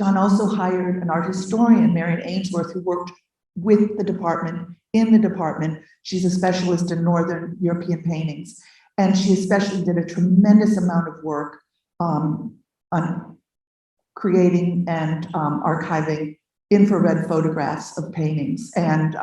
John also hired an art historian, Marion Ainsworth, who worked with the department, in the department. She's a specialist in Northern European paintings. And she especially did a tremendous amount of work on creating and archiving infrared photographs of paintings. And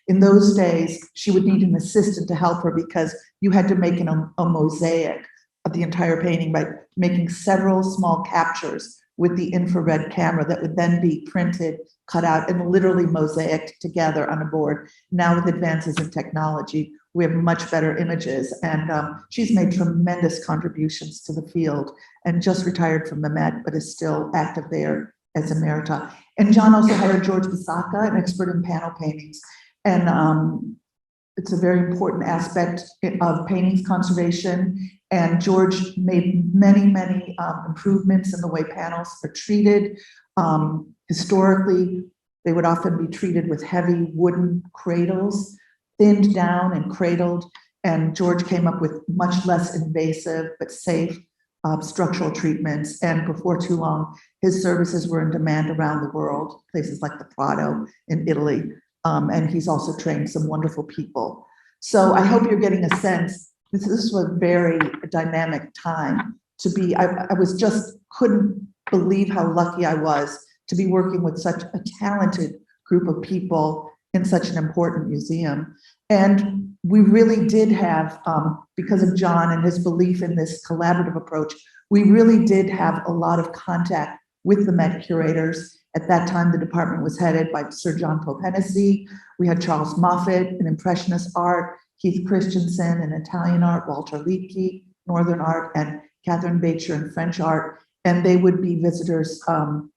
in those days, she would need an assistant to help her because you had to make a mosaic of the entire painting by making several small captures with the infrared camera that would then be printed, cut out, and literally mosaicked together on a board. Now with advances in technology, we have much better images, and she's made tremendous contributions to the field and just retired from the Met, but is still active there as Emerita. And John also hired George Bisacca, an expert in panel paintings. And it's a very important aspect of paintings conservation. And George made many, many improvements in the way panels are treated. Historically, they would often be treated with heavy wooden cradles, thinned down and cradled. And George came up with much less invasive but safe structural treatments. And before too long, his services were in demand around the world, places like the Prado in Italy. And he's also trained some wonderful people. So I hope you're getting a sense. This was a very dynamic time to be. I was just couldn't believe how lucky I was to be working with such a talented group of people in such an important museum. And we really did have, because of John and his belief in this collaborative approach, we really did have a lot of contact with the Met curators. At that time, the department was headed by Sir John Pope Hennessy. We had Charles Moffat in Impressionist art, Keith Christensen in Italian art, Walter Liedtke, Northern art, and Catherine Bacher in French art. And they would be visitors to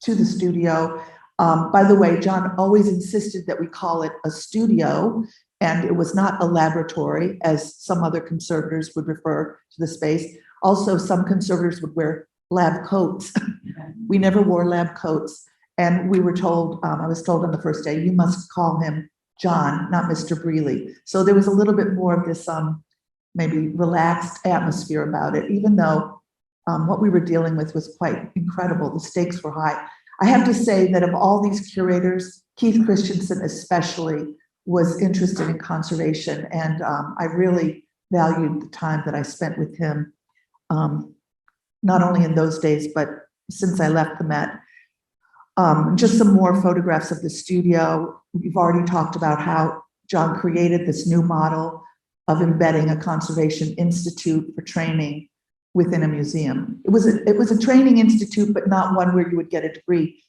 the studio. By the way, John always insisted that we call it a studio, and it was not a laboratory, as some other conservators would refer to the space. Also, some conservators would wear lab coats. We never wore lab coats. And we were told, I was told on the first day, you must call him John, not Mr. Greely. So there was a little bit more of this maybe relaxed atmosphere about it, even though what we were dealing with was quite incredible. The stakes were high. I have to say that of all these curators, Keith Christensen especially was interested in conservation, and I really valued the time that I spent with him, not only in those days, but since I left the Met. Just some more photographs of the studio. We've already talked about how John created this new model of embedding a conservation institute for training within a museum. It was a training institute, but not one where you would get a degree.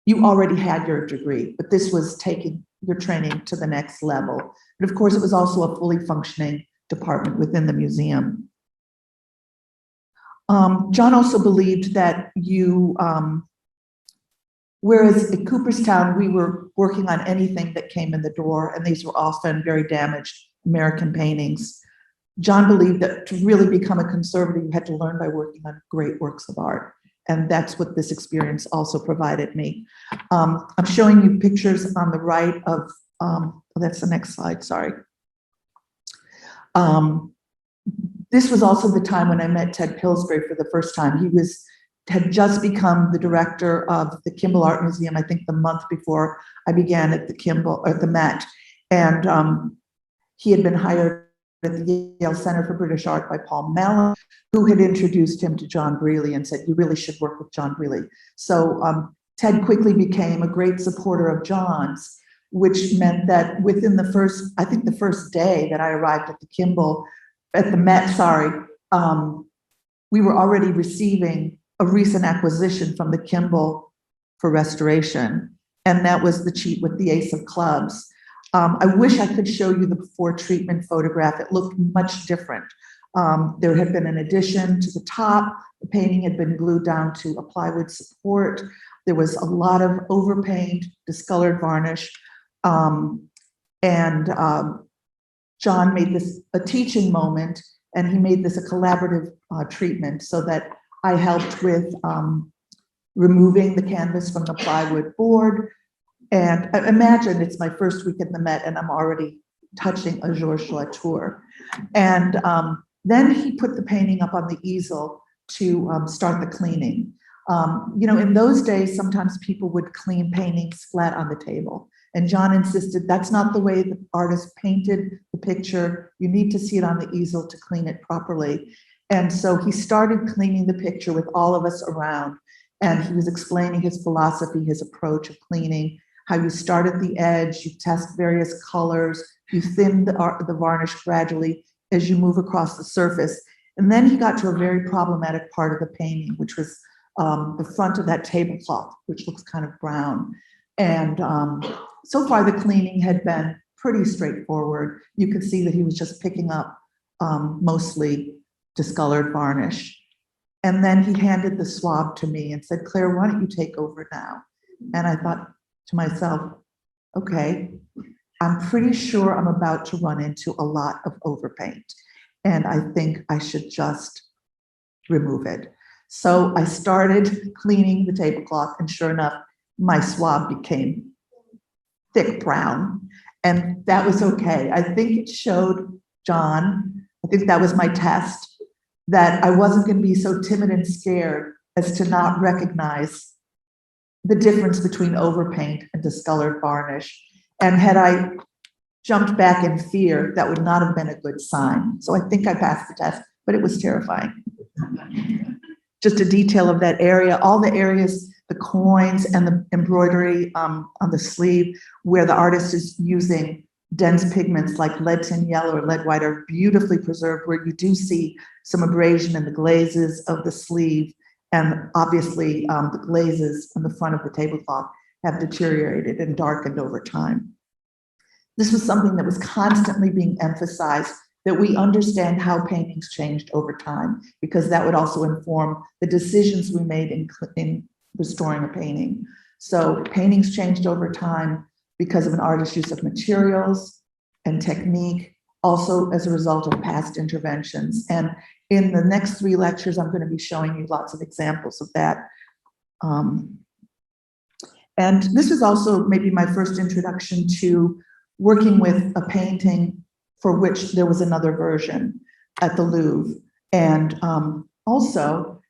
You already had your degree, but this was taking your training to the next level. But of course, it was also a fully functioning department within the museum. John also believed that whereas at Cooperstown, we were working on anything that came in the door, and these were often very damaged American paintings. John believed that to really become a conservator, you had to learn by working on great works of art. And that's what this experience also provided me. I'm showing you pictures on the right of, that's the next slide, sorry. This was also the time when I met Ted Pillsbury for the first time. He had just become the director of the Kimball Art Museum, I think the month before I began at the Met. And he had been hired at the Yale Center for British Art by Paul Mellon, who had introduced him to John Greely and said, you really should work with John Greely. So Ted quickly became a great supporter of John's, which meant that within the first day that I arrived at the Met, we were already receiving a recent acquisition from the Kimbell for restoration. And that was the cheat with the Ace of Clubs. I wish I could show you the before treatment photograph. It looked much different. There had been an addition to the top. The painting had been glued down to a plywood support. There was a lot of overpaint, discolored varnish. John made this a teaching moment, and he made this a collaborative treatment so that I helped with removing the canvas from the plywood board. And imagine it's my first week at the Met and I'm already touching a Georges Latour. And then he put the painting up on the easel to start the cleaning. In those days, sometimes people would clean paintings flat on the table. And John insisted that's not the way the artist painted the picture. You need to see it on the easel to clean it properly. And so he started cleaning the picture with all of us around. And he was explaining his philosophy, his approach of cleaning, how you start at the edge, you test various colors, you thin the varnish gradually as you move across the surface. And then he got to a very problematic part of the painting, which was the front of that tablecloth, which looks kind of brown. And so far the cleaning had been pretty straightforward. You could see that he was just picking up mostly discolored varnish. And then he handed the swab to me and said, Claire, why don't you take over now? And I thought to myself, okay, I'm pretty sure I'm about to run into a lot of overpaint. And I think I should just remove it. So I started cleaning the tablecloth, and sure enough, my swab became thick brown. And that was okay. I think it showed John, I think that was my test, that I wasn't going to be so timid and scared as to not recognize the difference between overpaint and discolored varnish. And had I jumped back in fear, that would not have been a good sign. So I think I passed the test, but it was terrifying. Just a detail of that area, all the areas, the coins and the embroidery on the sleeve where the artist is using dense pigments like lead tin yellow or lead white are beautifully preserved, where you do see some abrasion in the glazes of the sleeve. And obviously the glazes on the front of the tablecloth have deteriorated and darkened over time. This was something that was constantly being emphasized, that we understand how paintings changed over time, because that would also inform the decisions we made in restoring a painting. So paintings changed over time because of an artist's use of materials and technique, also as a result of past interventions. And in the next 3 lectures, I'm going to be showing you lots of examples of that. And this was also maybe my first introduction to working with a painting for which there was another version at the Louvre. And also,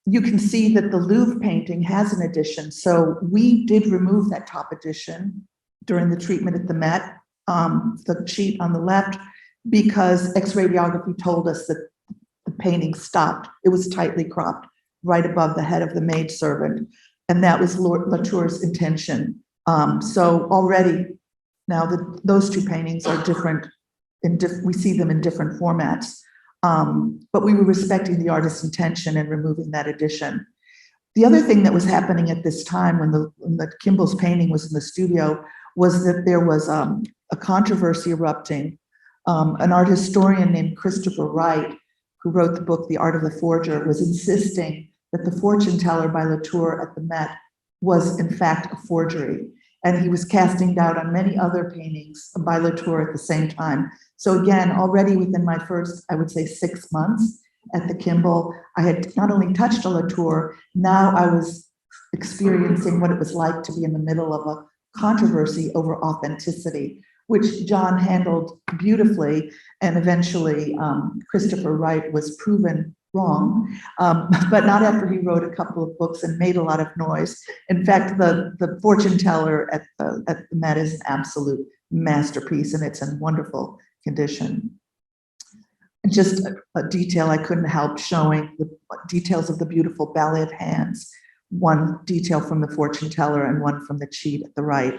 you can see that the Louvre painting has an edition. So we did remove that top edition during the treatment at the Met, the sheet on the left, because X-radiography told us that the painting stopped. It was tightly cropped right above the head of the maidservant. And that was Latour's intention. So already now those 2 paintings are different, we see them in different formats. But we were respecting the artist's intention and removing that edition. The other thing that was happening at this time when the Kimball's painting was in the studio was that there was a controversy erupting. An art historian named Christopher Wright, who wrote the book, The Art of the Forger, was insisting that the fortune teller by Latour at the Met was in fact a forgery. And he was casting doubt on many other paintings by Latour at the same time. So again, already within my first, I would say 6 months at the Kimball, I had not only touched a Latour, now I was experiencing what it was like to be in the middle of a controversy over authenticity, which John handled beautifully. And eventually Christopher Wright was proven wrong, but not after he wrote a couple of books and made a lot of noise. In fact, the fortune teller at the Met is an absolute masterpiece, and it's in wonderful condition. Just a detail I couldn't help showing, the details of the beautiful ballet hands, one detail from the fortune teller and one from the cheat at the right.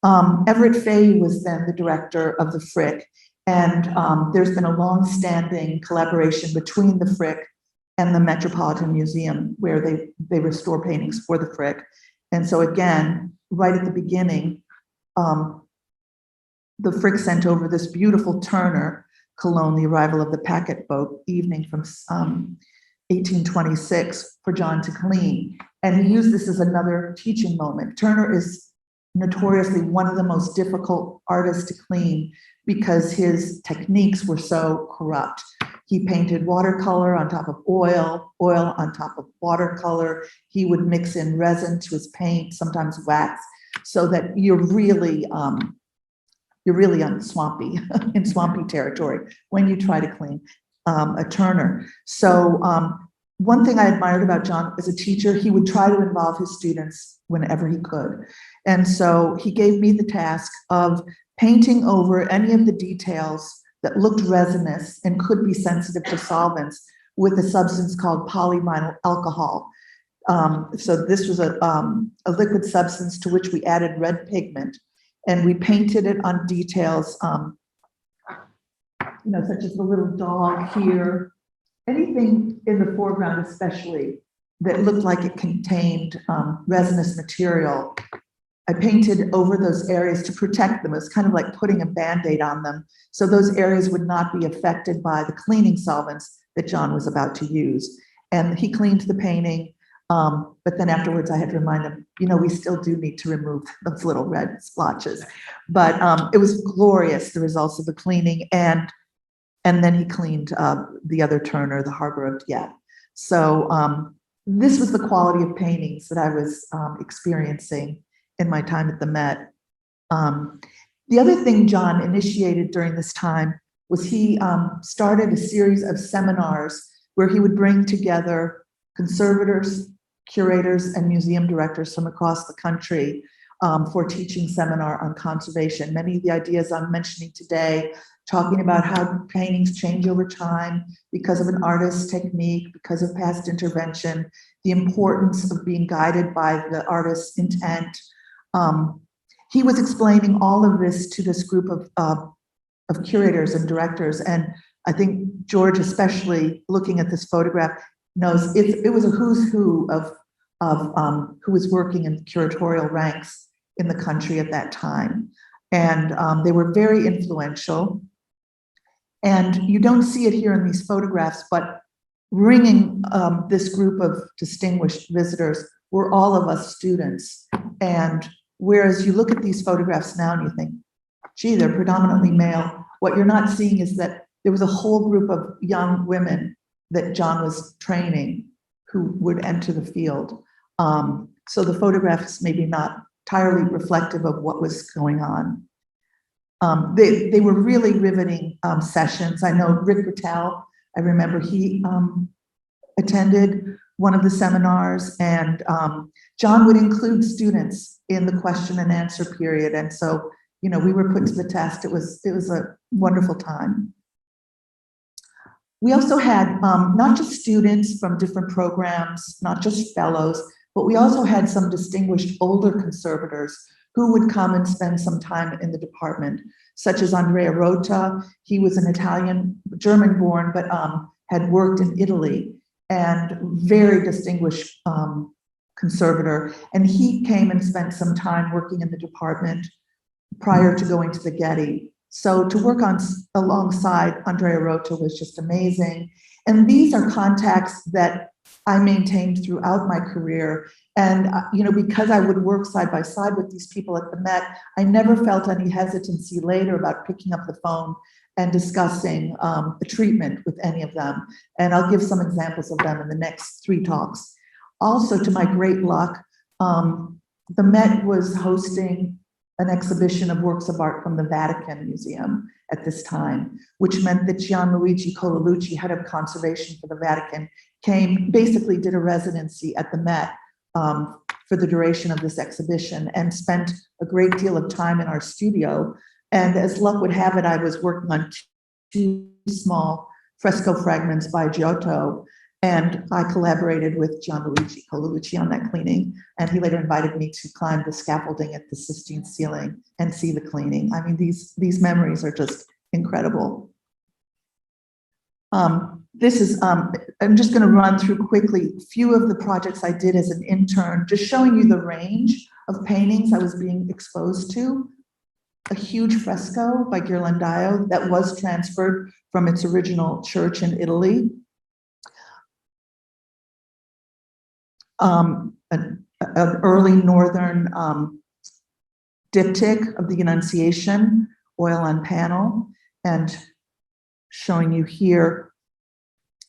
Everett Fay was then the director of the Frick. And there's been a long-standing collaboration between the Frick and the Metropolitan Museum, where they restore paintings for the Frick. And so again, right at the beginning, the Frick sent over this beautiful Turner Cologne, The Arrival of the Packet Boat, evening from 1826 for John to clean. And he used this as another teaching moment. Turner is notoriously one of the most difficult artists to clean because his techniques were so corrupt. He painted watercolor on top of oil, oil on top of watercolor. He would mix in resin to his paint, sometimes wax, so that you're really on swampy, in swampy territory when you try to clean. a Turner. So one thing I admired about John as a teacher, he would try to involve his students whenever he could. And so he gave me the task of painting over any of the details that looked resinous and could be sensitive to solvents with a substance called polyvinyl alcohol. So this was a liquid substance to which we added red pigment, and we painted it on details, such as the little dog here, anything in the foreground especially that looked like it contained resinous material. I painted over those areas to protect them. It's kind of like putting a Band-Aid on them, so those areas would not be affected by the cleaning solvents that John was about to use. And he cleaned the painting, but then afterwards I had to remind him, we still do need to remove those little red splotches. But it was glorious, the results of the cleaning, and then he cleaned the other Turner, the Harbor of Dieppe. So this was the quality of paintings that I was experiencing in my time at the Met. The other thing John initiated during this time was he started a series of seminars where he would bring together conservators, curators, and museum directors from across the country for teaching seminar on conservation. Many of the ideas I'm mentioning today, talking about how paintings change over time because of an artist's technique, because of past intervention, the importance of being guided by the artist's intent. He was explaining all of this to this group of curators and directors, and I think George, especially looking at this photograph, knows it was a who's who of who was working in curatorial ranks in the country at that time, and they were very influential. And you don't see it here in these photographs, but ringing this group of distinguished visitors were all of us students. And whereas you look at these photographs now and you think, gee, they're predominantly male, what you're not seeing is that there was a whole group of young women that John was training who would enter the field. So the photographs maybe not entirely reflective of what was going on. They were really riveting sessions. I know Rick Rattel, I remember he attended one of the seminars, and John would include students in the question and answer period. And so, we were put to the test. It was a wonderful time. We also had not just students from different programs, not just fellows, but we also had some distinguished older conservators who would come and spend some time in the department, such as Andrea Rota. He was an Italian, German-born, but had worked in Italy, and very distinguished conservator. And he came and spent some time working in the department prior to going to the Getty. So to work alongside Andrea Rota was just amazing. And these are contacts that I maintained throughout my career. And, because I would work side by side with these people at the Met, I never felt any hesitancy later about picking up the phone and discussing the treatment with any of them. And I'll give some examples of them in the next 3 talks. Also, to my great luck, the Met was hosting an exhibition of works of art from the Vatican Museum at this time, which meant that Gianluigi Colalucci, head of conservation for the Vatican, basically did a residency at the Met for the duration of this exhibition and spent a great deal of time in our studio. And as luck would have it, I was working on 2 small fresco fragments by Giotto, and I collaborated with Gianluigi Colalucci on that cleaning, and he later invited me to climb the scaffolding at the Sistine ceiling and see the cleaning. I mean, these memories are just incredible. This is, I'm just going to run through quickly a few of the projects I did as an intern, just showing you the range of paintings I was being exposed to. A huge fresco by Ghirlandaio that was transferred from its original church in Italy. An early northern diptych of the Annunciation, oil on panel, and showing you here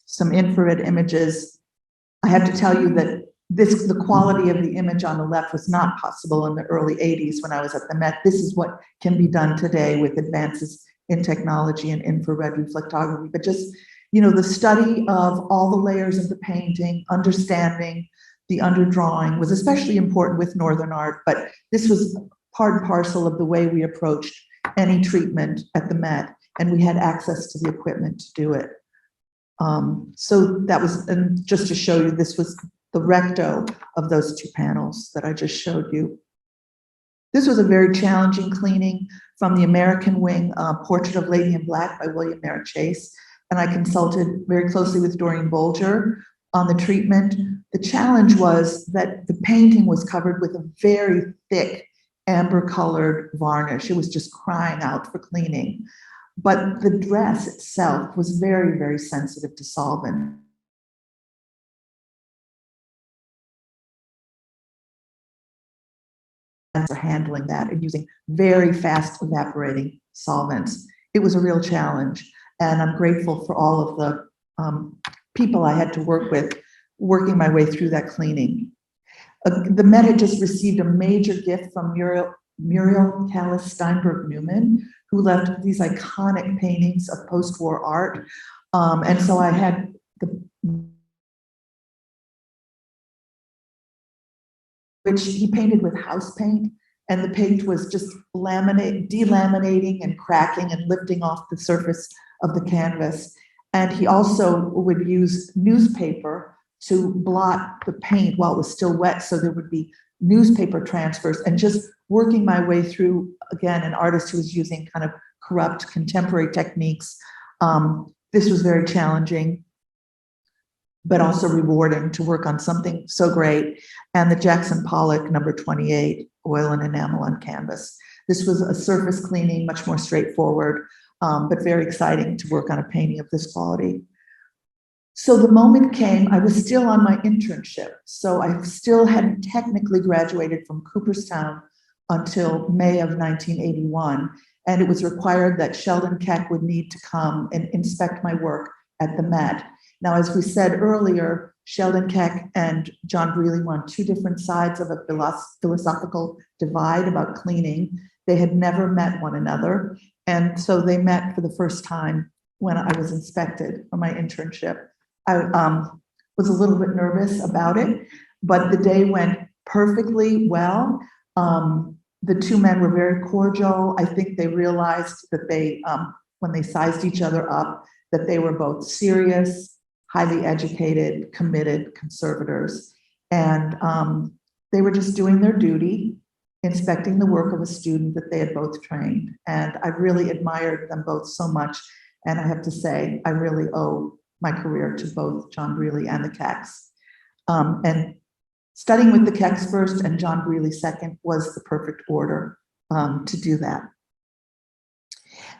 some infrared images. I have to tell you that the quality of the image on the left was not possible in the early 80s when I was at the Met. This is what can be done today with advances in technology and infrared reflectography. But just, you know, the study of all the layers of the painting, understanding the underdrawing was especially important with Northern art, but this was part and parcel of the way we approached any treatment at the Met, and we had access to the equipment to do it. So that was, and just to show you, this was the recto of those two panels that I just showed you. This was a very challenging cleaning from the American wing, Portrait of Lady in Black by William Merritt Chase. And I consulted very closely with Doreen Bolger on the treatment. The challenge was that the painting was covered with a very thick amber colored varnish. It was just crying out for cleaning. But the dress itself was very, very sensitive to solvent. For handling that and using very fast evaporating solvents. It was a real challenge. And I'm grateful for all of the people I had to work with, working my way through that cleaning. The Met had just received a major gift from Muriel Callis Steinberg Newman, who left these iconic paintings of post-war art. And so I had which he painted with house paint, and the paint was just delaminating and cracking and lifting off the surface of the canvas. And he also would use newspaper to blot the paint while it was still wet, so there would be newspaper transfers, and just working my way through, again, an artist who was using kind of corrupt contemporary techniques. This was very challenging, but also rewarding to work on something so great. And the Jackson Pollock number 28, oil and enamel on canvas. This was a surface cleaning, much more straightforward, but very exciting to work on a painting of this quality. So the moment came, I was still on my internship. So I still hadn't technically graduated from Cooperstown until May of 1981. And it was required that Sheldon Keck would need to come and inspect my work at the Met. Now, as we said earlier, Sheldon Keck and John Greely were on two different sides of a philosophical divide about cleaning. They had never met one another. And so they met for the first time when I was inspected for my internship. I was a little bit nervous about it, but the day went perfectly well. The two men were very cordial. I think they realized that they, when they sized each other up, that they were both serious, highly educated, committed conservators. And they were just doing their duty, inspecting the work of a student that they had both trained. And I really admired them both so much. And I have to say, I really owe my career to both John Greely and the Kecks. And studying with the Kecks first and John Greely second was the perfect order to do that.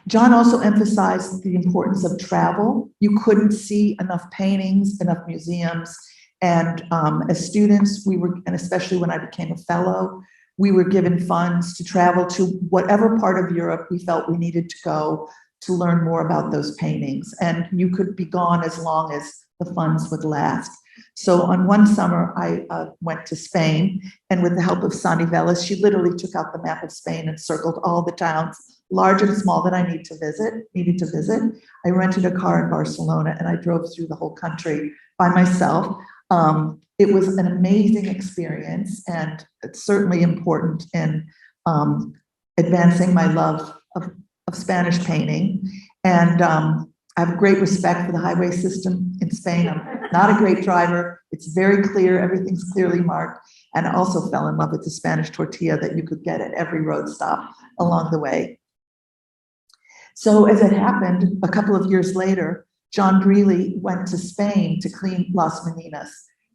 John also emphasized the importance of travel. You couldn't see enough paintings, enough museums. And as students, we were, and especially when I became a fellow, we were given funds to travel to whatever part of Europe we felt we needed to go to learn more about those paintings. And you could be gone as long as the funds would last. So on one summer, I went to Spain, and with the help of Sandy Velas, she literally took out the map of Spain and circled all the towns, large and small, that I needed to visit. I rented a car in Barcelona, and I drove through the whole country by myself. It was an amazing experience, and it's certainly important in advancing my love of Spanish painting. And I have great respect for the highway system in Spain. I'm not a great driver. It's very clear, everything's clearly marked. And I also fell in love with the Spanish tortilla that you could get at every road stop along the way. So as it happened, a couple of years later, John Greely went to Spain to clean Las Meninas.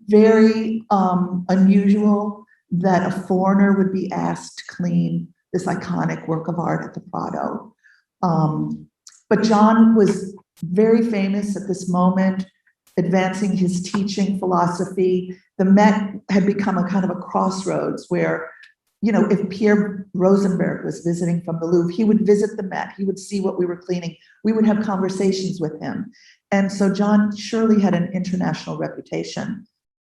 Very unusual that a foreigner would be asked to clean this iconic work of art at the Prado. But John was very famous at this moment, advancing his teaching philosophy. The Met had become a kind of a crossroads where, you know, if Pierre Rosenberg was visiting from the Louvre, he would visit the Met, he would see what we were cleaning, we would have conversations with him. And so John surely had an international reputation.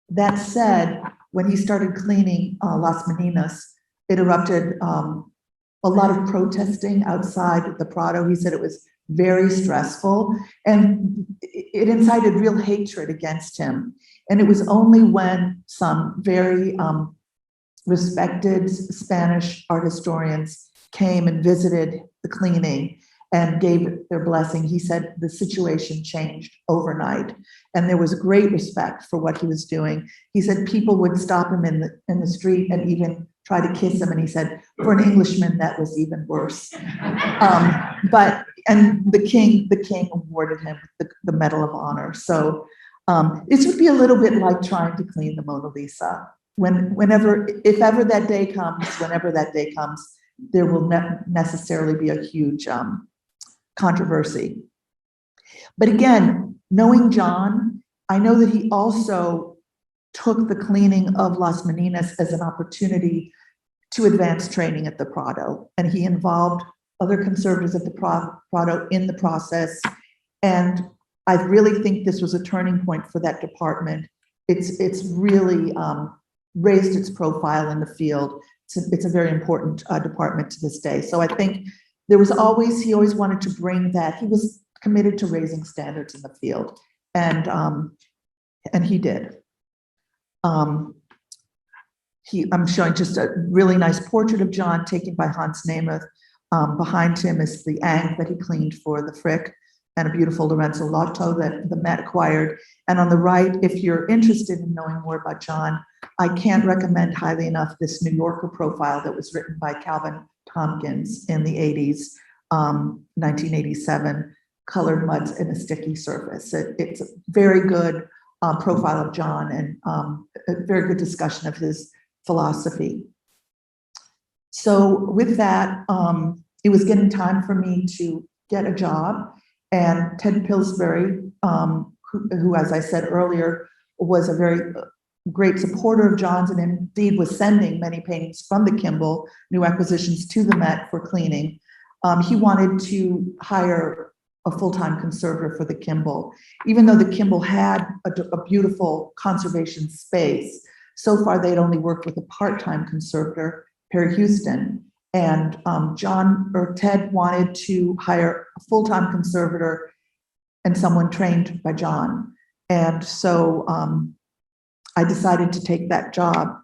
That said, when he started cleaning Las Meninas, it erupted a lot of protesting outside the Prado. He said it was very stressful, and it incited real hatred against him. And it was only when some very respected Spanish art historians came and visited the cleaning and gave their blessing, he said the situation changed overnight. And there was great respect for what he was doing. He said people would stop him in the street and even try to kiss him. And he said, for an Englishman, that was even worse. And the king awarded him the Medal of Honor. So this would be a little bit like trying to clean the Mona Lisa. If ever that day comes, whenever that day comes, there will necessarily be a huge controversy. But again, knowing John, I know that he also took the cleaning of Las Meninas as an opportunity to advance training at the Prado. And he involved other conservators at the Prado in the process. And I really think this was a turning point for that department. It's really raised its profile in the field. It's a very important department to this day. So I think he always wanted to bring that. He was committed to raising standards in the field, and he did. I'm showing just a really nice portrait of John taken by Hans Nemeth. Behind him is the Ang that he cleaned for the Frick, and a beautiful Lorenzo Lotto that the Met acquired. And on the right, if you're interested in knowing more about John, I can't recommend highly enough this New Yorker profile that was written by Calvin Tompkins in the 80s, 1987, Colored Muds and a Sticky Surface. It's a very good profile of John, and a very good discussion of his philosophy. So with that, it was getting time for me to get a job, and Ted Pillsbury, who, as I said earlier, was a very great supporter of John's and indeed was sending many paintings from the Kimbell, new acquisitions, to the Met for cleaning. He wanted to hire a full-time conservator for the Kimbell. Even though the Kimbell had a beautiful conservation space, so far they'd only worked with a part-time conservator, Perry Houston. And Ted wanted to hire a full-time conservator and someone trained by John. And so I decided to take that job.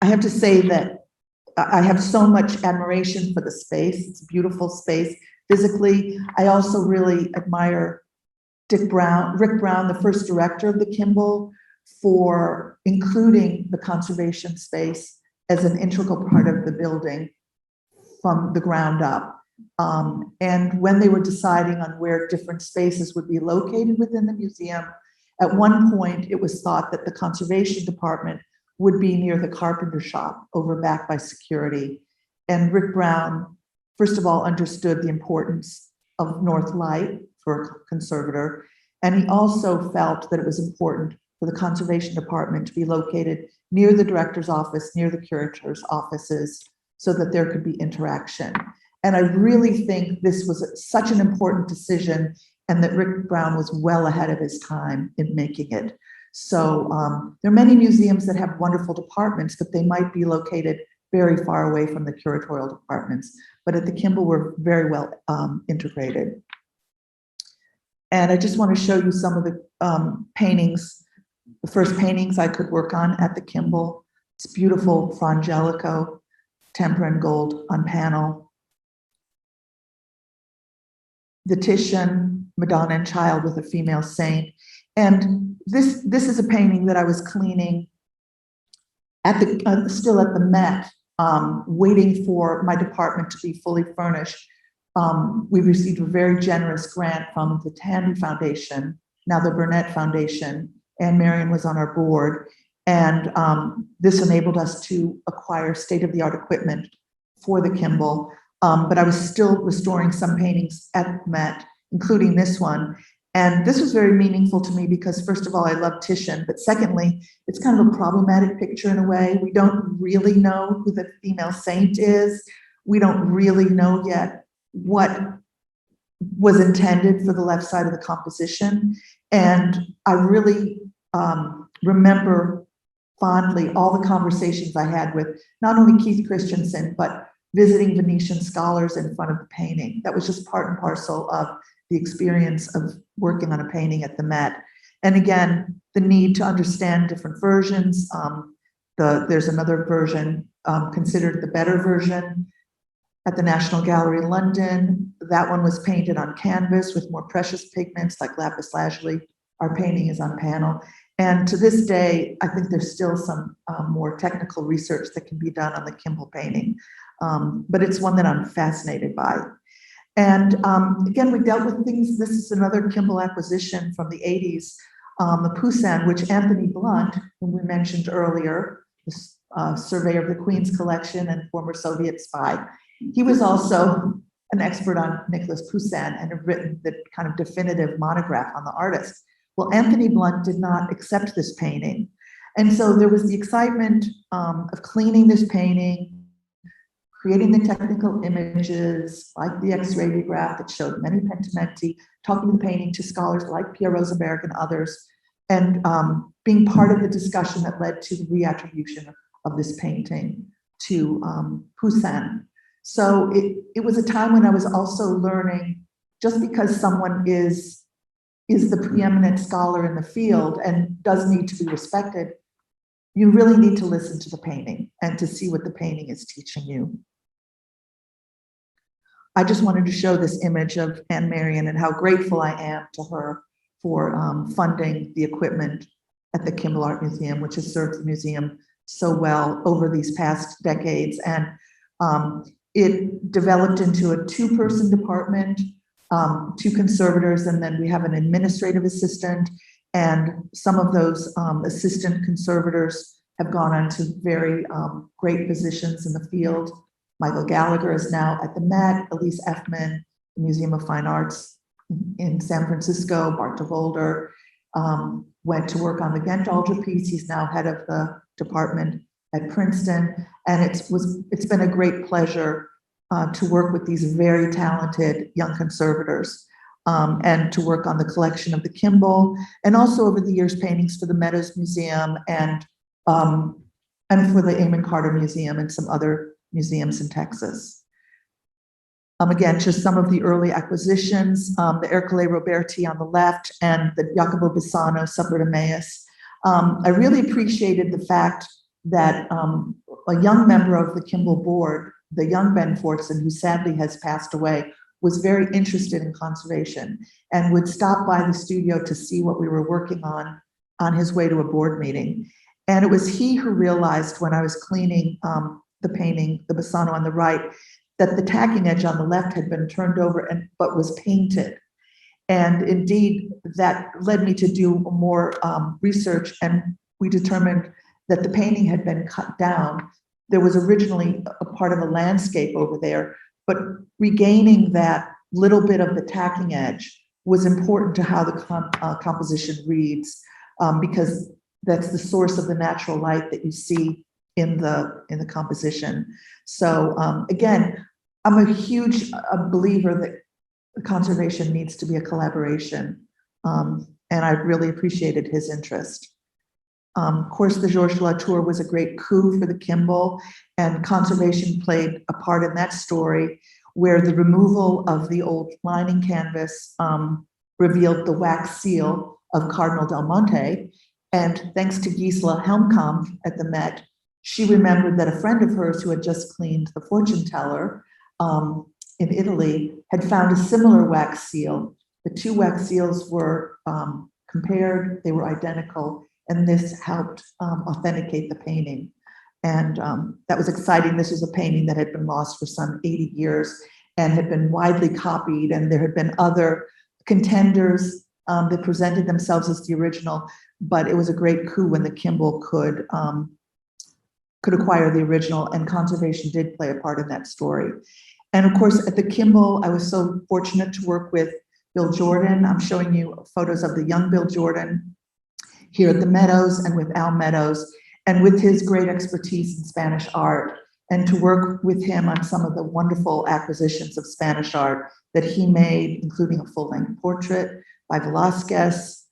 I have to say that I have so much admiration for the space. It's a beautiful space physically. I also really admire Rick Brown, the first director of the Kimbell, for including the conservation space as an integral part of the building from the ground up. And when they were deciding on where different spaces would be located within the museum, at one point it was thought that the conservation department would be near the carpenter shop over back by security. And Rick Brown, first of all, understood the importance of North Light for a conservator. And he also felt that it was important for the conservation department to be located near the director's office, near the curator's offices, so that there could be interaction. And I really think this was such an important decision, and that Rick Brown was well ahead of his time in making it. So there are many museums that have wonderful departments, but they might be located very far away from the curatorial departments. But at the Kimbell, we're very well integrated. And I just want to show you some of the paintings, the first paintings I could work on at the Kimbell. It's beautiful Fra Angelico, tempera and gold on panel. The Titian, Madonna and Child with a female saint. And this is a painting that I was cleaning at the still at the Met, waiting for my department to be fully furnished. We received a very generous grant from the Tandy Foundation, now the Burnett Foundation, and Marion was on our board. And this enabled us to acquire state-of-the-art equipment for the Kimbell. But I was still restoring some paintings at Met, including this one. And this was very meaningful to me because, first of all, I love Titian, but secondly, it's kind of a problematic picture in a way. We don't really know who the female saint is. We don't really know yet what was intended for the left side of the composition. And I really remember fondly all the conversations I had with not only Keith Christensen, but visiting Venetian scholars in front of the painting. That was just part and parcel of the experience of working on a painting at the Met. And again, the need to understand different versions. There's another version considered the better version at the National Gallery, London. That one was painted on canvas with more precious pigments like lapis lazuli. Our painting is on panel. And to this day, I think there's still some more technical research that can be done on the Kimbell painting. But it's one that I'm fascinated by. And again, we dealt with things. This is another Kimbell acquisition from the 80s, the Poussin, which Anthony Blunt, whom we mentioned earlier, the surveyor of the Queen's collection and former Soviet spy, he was also an expert on Nicholas Poussin and had written the kind of definitive monograph on the artist. Well, Anthony Blunt did not accept this painting. And so there was the excitement of cleaning this painting, creating the technical images like the X-radiograph that showed many pentimenti, talking the painting to scholars like Pierre Rosenberg and others, and being part of the discussion that led to the reattribution of this painting to Poussin. So it was a time when I was also learning, just because someone is the preeminent scholar in the field and does need to be respected, you really need to listen to the painting and to see what the painting is teaching you. I just wanted to show this image of Anne Marion and how grateful I am to her for funding the equipment at the Kimball Art Museum, which has served the museum so well over these past decades. And it developed into a two-person department, two conservators, and then we have an administrative assistant. And some of those assistant conservators have gone on to very great positions in the field. Michael Gallagher is now at the Met, Elise Effman, the Museum of Fine Arts in San Francisco. Bart de Volder went to work on the Ghent altarpiece. He's now head of the department at Princeton. And it's been a great pleasure to work with these very talented young conservators and to work on the collection of the Kimbell, and also over the years paintings for the Meadows Museum and for the Amon Carter Museum and some other museums in Texas. Again, just some of the early acquisitions, the Ercole Roberti on the left and the Jacopo Bassano Supper at Emmaus. I really appreciated the fact that a young member of the Kimbell board, the young Ben Fortson, who sadly has passed away, was very interested in conservation and would stop by the studio to see what we were working on his way to a board meeting. And it was he who realized when I was cleaning the painting, the Bassano on the right, that the tacking edge on the left had been turned over but was painted. And indeed, that led me to do more research, and we determined that the painting had been cut down. There was originally a part of a landscape over there, but regaining that little bit of the tacking edge was important to how the composition reads, because that's the source of the natural light that you see in the composition. So again, I'm a huge believer that conservation needs to be a collaboration, and I really appreciated his interest. Of course, the Georges de Latour was a great coup for the Kimbell, and conservation played a part in that story, where the removal of the old lining canvas revealed the wax seal of Cardinal Del Monte. And thanks to Gisela Helmkamp at the Met, she remembered that a friend of hers who had just cleaned the fortune teller in Italy had found a similar wax seal. The two wax seals were compared, they were identical, and this helped authenticate the painting. And that was exciting. This was a painting that had been lost for some 80 years and had been widely copied, and there had been other contenders that presented themselves as the original, but it was a great coup when the Kimbell could acquire the original, and conservation did play a part in that story. And of course, at the Kimbell, I was so fortunate to work with Bill Jordan. I'm showing you photos of the young Bill Jordan here at the Meadows and with Al Meadows, and with his great expertise in Spanish art, and to work with him on some of the wonderful acquisitions of Spanish art that he made, including a full-length portrait by Velázquez,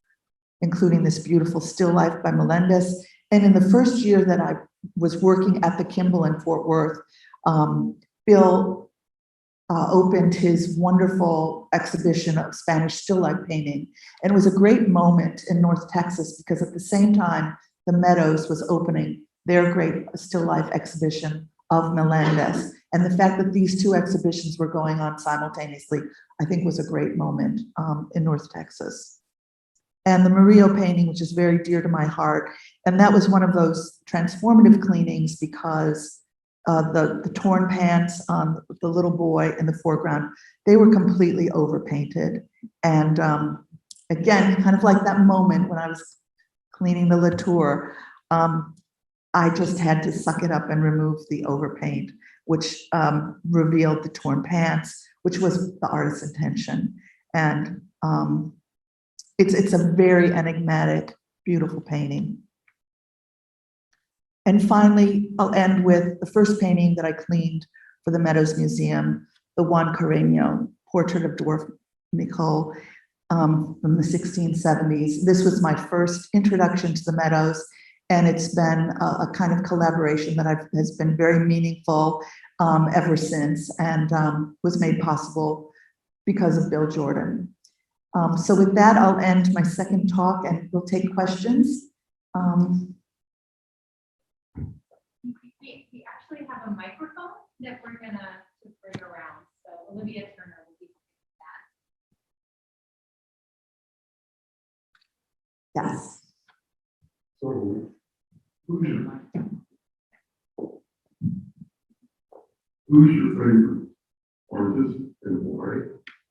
including this beautiful still life by Melendez. And in the first year that I was working at the Kimbell in Fort Worth, Bill opened his wonderful exhibition of Spanish still life painting. And it was a great moment in North Texas because at the same time, the Meadows was opening their great still life exhibition of Melendez. And the fact that these two exhibitions were going on simultaneously, I think was a great moment in North Texas. And the Murillo painting, which is very dear to my heart. And that was one of those transformative cleanings because the torn pants on the little boy in the foreground, they were completely overpainted. And again, kind of like that moment when I was cleaning the Latour, I just had to suck it up and remove the overpaint, which revealed the torn pants, which was the artist's intention. And it's a very enigmatic, beautiful painting. And finally, I'll end with the first painting that I cleaned for the Meadows Museum, the Juan Carreño portrait of dwarf Nicole from the 1670s. This was my first introduction to the Meadows, and it's been a kind of collaboration that has been very meaningful ever since, and was made possible because of Bill Jordan. So with that, I'll end my second talk, and we'll take questions. We actually have a microphone that we're gonna bring around. So Olivia Turner will be that. Yes. So, who's your favorite artist and why?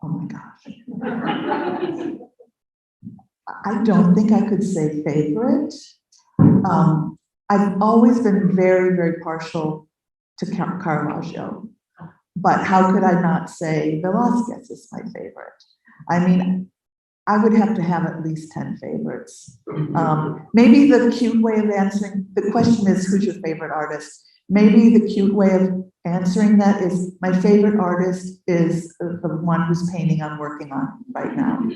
Oh my gosh. I don't think I could say favorite. I've always been very, very partial to Caravaggio, but how could I not say Velázquez is my favorite? I mean, I would have to have at least 10 favorites. Maybe the cute way of answering, the question is, who's your favorite artist? Maybe the cute way of answering that is, my favorite artist is the one whose painting I'm working on right now.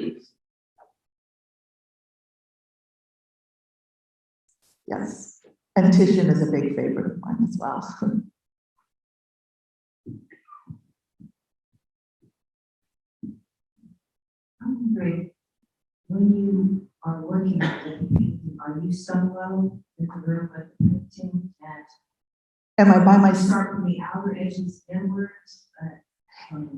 Yes, and Titian is a big favorite of mine as well. I'm wondering, when you are working at the painting, are you solo in the room with the painting and Am I by myself? start from the outer edges inwards?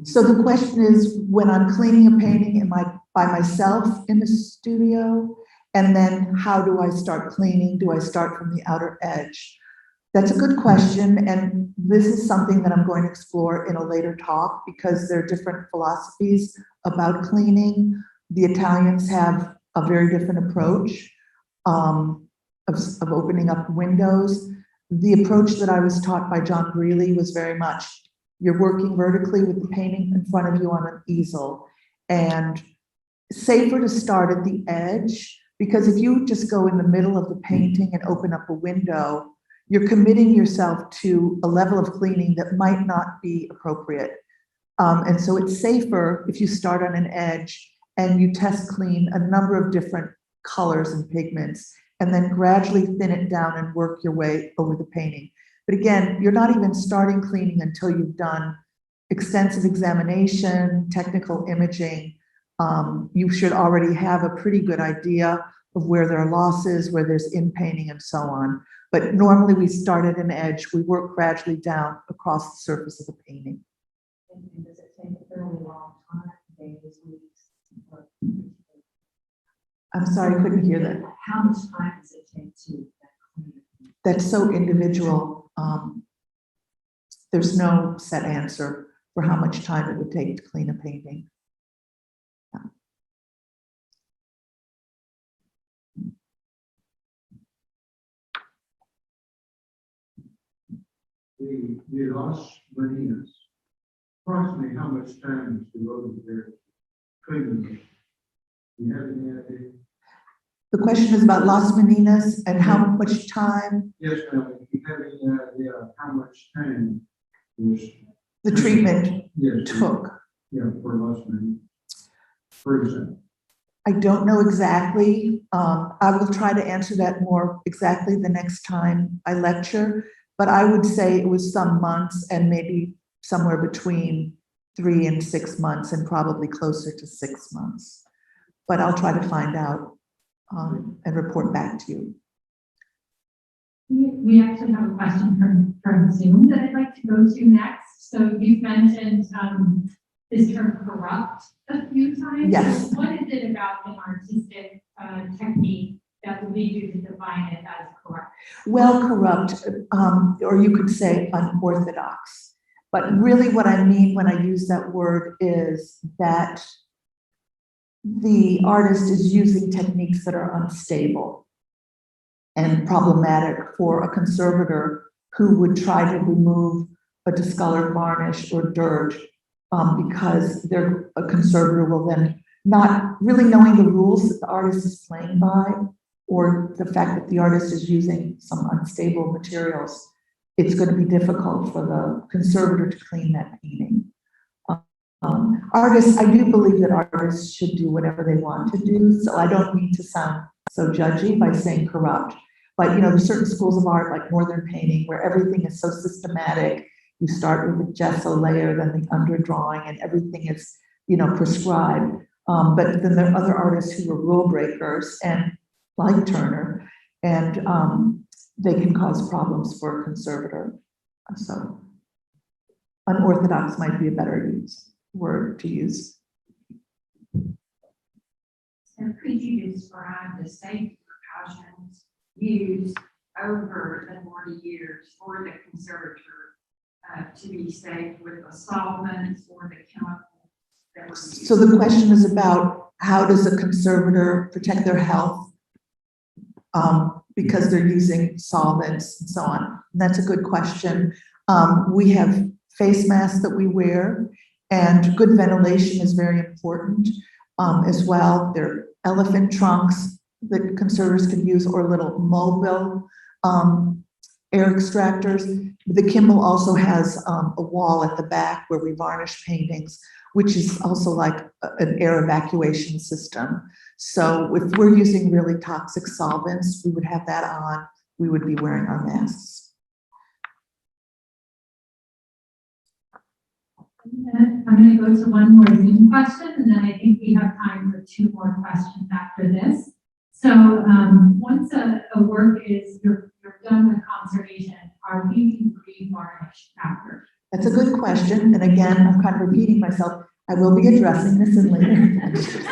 So the question is, when I'm cleaning a painting, am I by myself in the studio? And then how do I start cleaning? Do I start from the outer edge? That's a good question. And this is something that I'm going to explore in a later talk because there are different philosophies about cleaning. The Italians have a very different approach of opening up windows. The approach that I was taught by John Greely was very much, you're working vertically with the painting in front of you on an easel, and safer to start at the edge, because if you just go in the middle of the painting and open up a window, you're committing yourself to a level of cleaning that might not be appropriate. And so it's safer if you start on an edge and you test clean a number of different colors and pigments, and then gradually thin it down and work your way over the painting. But again, you're not even starting cleaning until you've done extensive examination, technical imaging. You should already have a pretty good idea of where there are losses, where there's in-painting and so on. But normally we start at an edge, we work gradually down across the surface of the painting. And does it take a fairly long time, days, weeks? Or I'm sorry, I couldn't hear that. how much time does it take to clean? That's so individual. There's no set answer for how much time it would take to clean a painting. The Las Marinas, approximately how much time is devoted there cleaning? Do you have any idea? The question is about Las Meninas and how much time Yes, ma'am. Do you have any idea how much time was the treatment yes, took. yeah, for Las Marinas, for example? I don't know exactly. I will try to answer that more exactly the next time I lecture, but I would say it was some months and maybe somewhere between 3 and 6 months, and probably closer to 6 months. But I'll try to find out and report back to you. We actually have a question from Zoom that I'd like to go to next. So you've mentioned this term corrupt a few times. Yes. So what is it about an artistic technique that would lead you to define it as corrupt? Well, corrupt, or you could say unorthodox. But really what I mean when I use that word is that the artist is using techniques that are unstable and problematic for a conservator who would try to remove a discolored varnish or dirt, because a conservator will then, not really knowing the rules that the artist is playing by, or the fact that the artist is using some unstable materials, it's going to be difficult for the conservator to clean that painting. Artists, I do believe that artists should do whatever they want to do, so I don't mean to sound so judgy by saying corrupt, but there's certain schools of art like Northern painting where everything is so systematic. You start with the gesso layer, then the underdrawing, and everything is, prescribed. But then there are other artists who are rule breakers, and like Turner, and they can cause problems for a conservator. So unorthodox might be a better word to use. So could you describe the safety precautions used over the 40 years for the conservator to be safe with the solvents or the chemicals that were used? So the question is about how does a conservator protect their health because they're using solvents and so on. And that's a good question. We have face masks that we wear, and good ventilation is very important as well. There are elephant trunks that conservators can use, or little mobile air extractors. The Kimbell also has a wall at the back where we varnish paintings, which is also like an air evacuation system. So if we're using really toxic solvents, we would have that on. We would be wearing our masks. I'm going to go to one more Zoom question, and then I think we have time for 2 more questions after this. So once a work is, you're done with conservation, are you re-varnished after? That's a good question. And again, I'm kind of repeating myself. I will be addressing this in later lectures.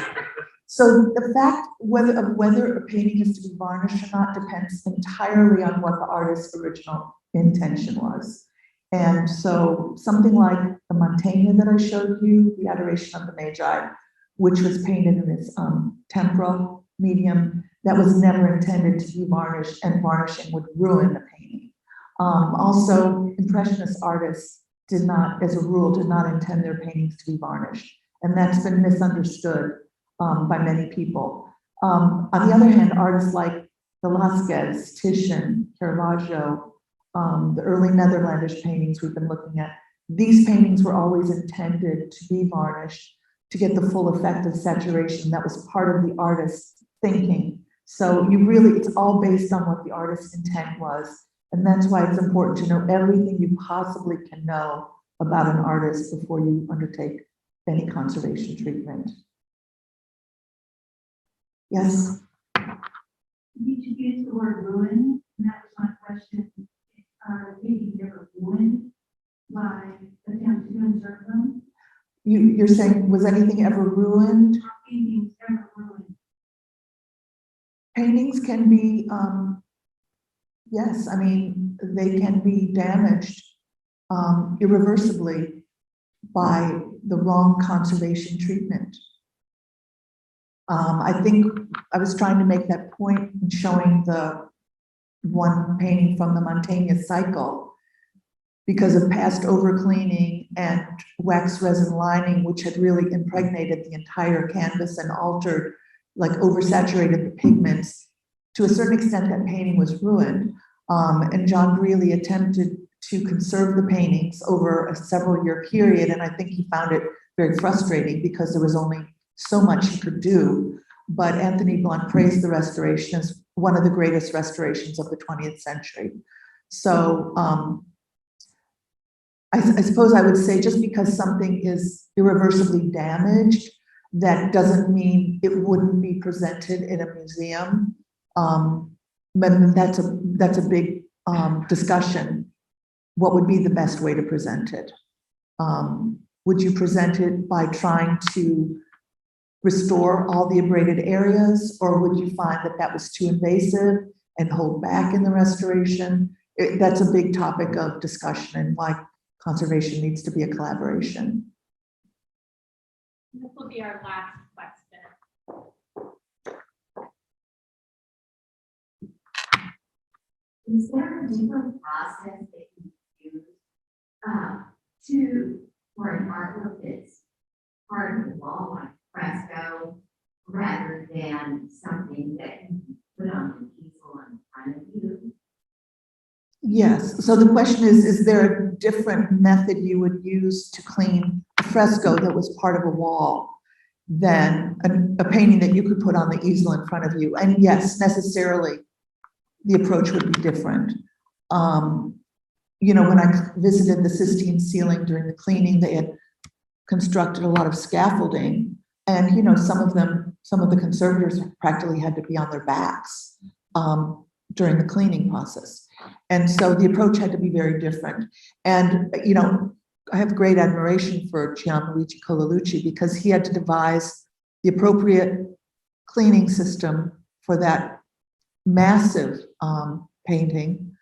So the fact whether a painting is to be varnished or not depends entirely on what the artist's original intention was. And so something like the Mantegna that I showed you, the Adoration of the Magi, which was painted in this temporal medium, that was never intended to be varnished, and varnishing would ruin the painting. Also, Impressionist artists did not, as a rule, did not intend their paintings to be varnished. And that's been misunderstood by many people. On the other hand, artists like Velázquez, Titian, Caravaggio, the early Netherlandish paintings we've been looking at, these paintings were always intended to be varnished to get the full effect of saturation. That was part of the artist's thinking. So it's all based on what the artist's intent was. And that's why it's important to know everything you possibly can know about an artist before you undertake any conservation treatment. Yes? Did you use the word ruin? And that was my question. Are paintings ever ruined by attempting to conserve them? You're saying, was anything ever ruined? Are paintings ever ruined? Paintings can be, yes, I mean, they can be damaged irreversibly by the wrong conservation treatment. I think I was trying to make that point in showing the one painting from the Mantegna cycle because of past overcleaning and wax resin lining, which had really impregnated the entire canvas and altered, like oversaturated the pigments. To a certain extent, that painting was ruined. And John Greely attempted to conserve the paintings over a several-year period, and I think he found it very frustrating because there was only so much he could do. But Anthony Blunt praised the restoration as one of the greatest restorations of the 20th century. So I suppose I would say just because something is irreversibly damaged, that doesn't mean it wouldn't be presented in a museum. But that's a big discussion. What would be the best way to present it? Would you present it by trying to restore all the abraded areas, or would you find that that was too invasive and hold back in the restoration? That's a big topic of discussion, and why conservation needs to be a collaboration. This will be our last question. Is there a different process that you use for an artwork that's part of the wall, like fresco, rather than something that you can put on the easel in front of you? Yes, so the question is there a different method you would use to clean a fresco that was part of a wall than a painting that you could put on the easel in front of you? And yes, necessarily, the approach would be different. You know, when I visited the Sistine ceiling during the cleaning, they had constructed a lot of scaffolding, and, you know, some of the conservators practically had to be on their backs during the cleaning process. And so the approach had to be very different. And, you know, I have great admiration for Gianluigi Colalucci, because he had to devise the appropriate cleaning system for that massive painting,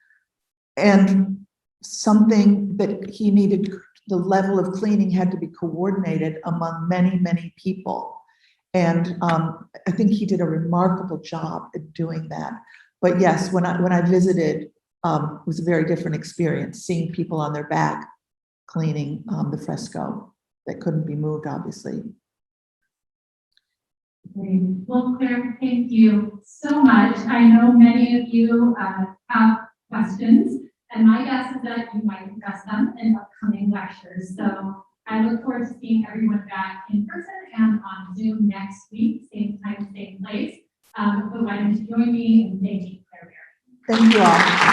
and something that he needed, the level of cleaning had to be coordinated among many, many people. And I think he did a remarkable job at doing that. But yes, when I visited, it was a very different experience, seeing people on their back cleaning the fresco that couldn't be moved, obviously. Great. Well, Claire, thank you so much. I know many of you have questions, and my guess is that you might address them in upcoming lectures. So I look forward to seeing everyone back in person and on Zoom next week, same time, same place. But why don't you join me in thanking Claire? Thank you all.